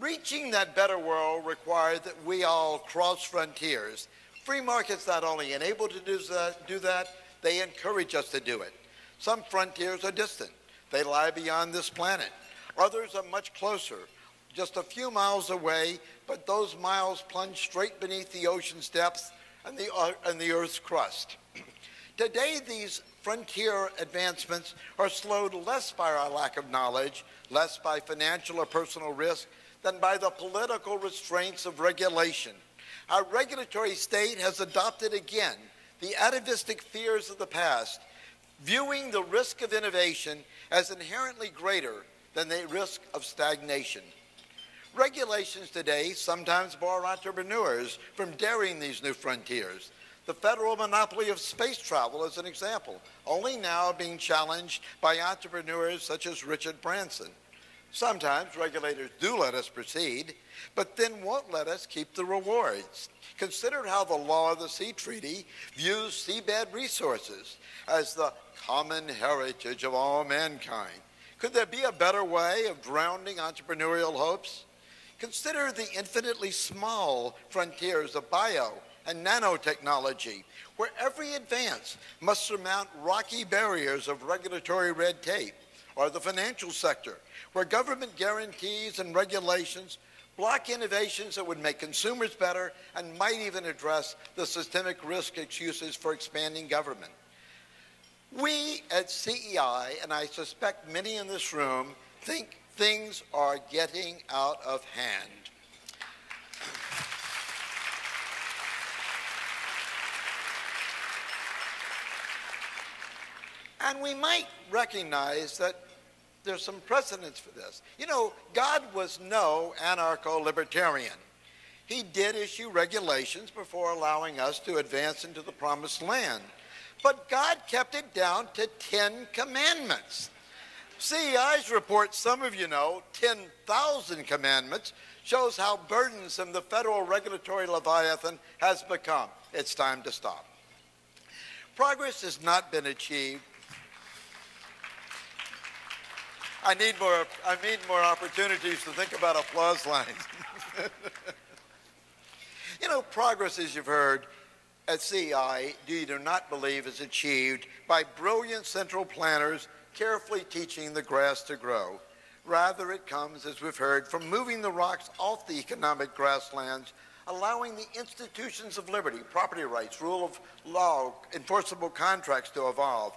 Reaching that better world required that we all cross frontiers. Free markets not only enable to do that, they encourage us to do it. Some frontiers are distant. They lie beyond this planet. Others are much closer, just a few miles away, but those miles plunge straight beneath the ocean's depths and the Earth's crust. Today, these frontier advancements are slowed less by our lack of knowledge, less by financial or personal risk, than by the political restraints of regulation. Our regulatory state has adopted again the atavistic fears of the past, viewing the risk of innovation as inherently greater than the risk of stagnation. Regulations today sometimes bar entrepreneurs from daring these new frontiers. The federal monopoly of space travel is an example, only now being challenged by entrepreneurs such as Richard Branson. Sometimes regulators do let us proceed, but then won't let us keep the rewards. Consider how the Law of the Sea Treaty views seabed resources as the common heritage of all mankind. Could there be a better way of drowning entrepreneurial hopes? Consider the infinitely small frontiers of bio and nanotechnology, where every advance must surmount rocky barriers of regulatory red tape, or the financial sector, where government guarantees and regulations block innovations that would make consumers better and might even address the systemic risk excuses for expanding government. We at CEI, and I suspect many in this room, think things are getting out of hand. And we might recognize that there's some precedence for this. You know, God was no anarcho-libertarian. He did issue regulations before allowing us to advance into the promised land. But God kept it down to 10 commandments. CEI's report, some of you know, 10,000 commandments, shows how burdensome the federal regulatory leviathan has become. It's time to stop. Progress has not been achieved. I need more opportunities to think about applause lines. You know, progress, as you've heard, at CEI, you do not believe is achieved by brilliant central planners carefully teaching the grass to grow. Rather, it comes, as we've heard, from moving the rocks off the economic grasslands, allowing the institutions of liberty, property rights, rule of law, enforceable contracts to evolve.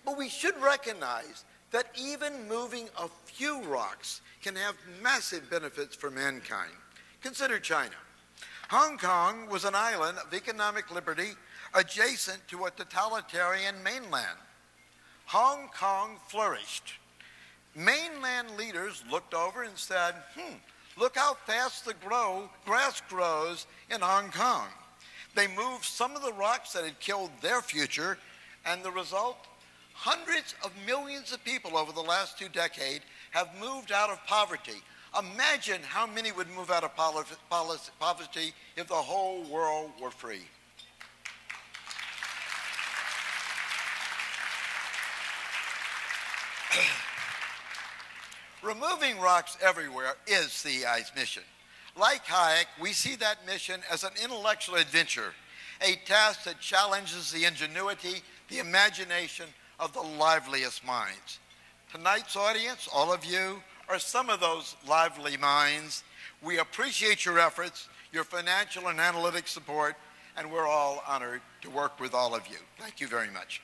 But we should recognize that even moving a few rocks can have massive benefits for mankind. Consider China. Hong Kong was an island of economic liberty adjacent to a totalitarian mainland. Hong Kong flourished. Mainland leaders looked over and said, look how fast the grass grows in Hong Kong. They moved some of the rocks that had killed their future, and the result? Hundreds of millions of people over the last 2 decades have moved out of poverty. Imagine how many would move out of poverty if the whole world were free. Removing rocks everywhere is CEI's mission. Like Hayek, we see that mission as an intellectual adventure, a task that challenges the ingenuity, the imagination of the liveliest minds. Tonight's audience, all of you, are some of those lively minds. We appreciate your efforts, your financial and analytic support, and we're all honored to work with all of you. Thank you very much.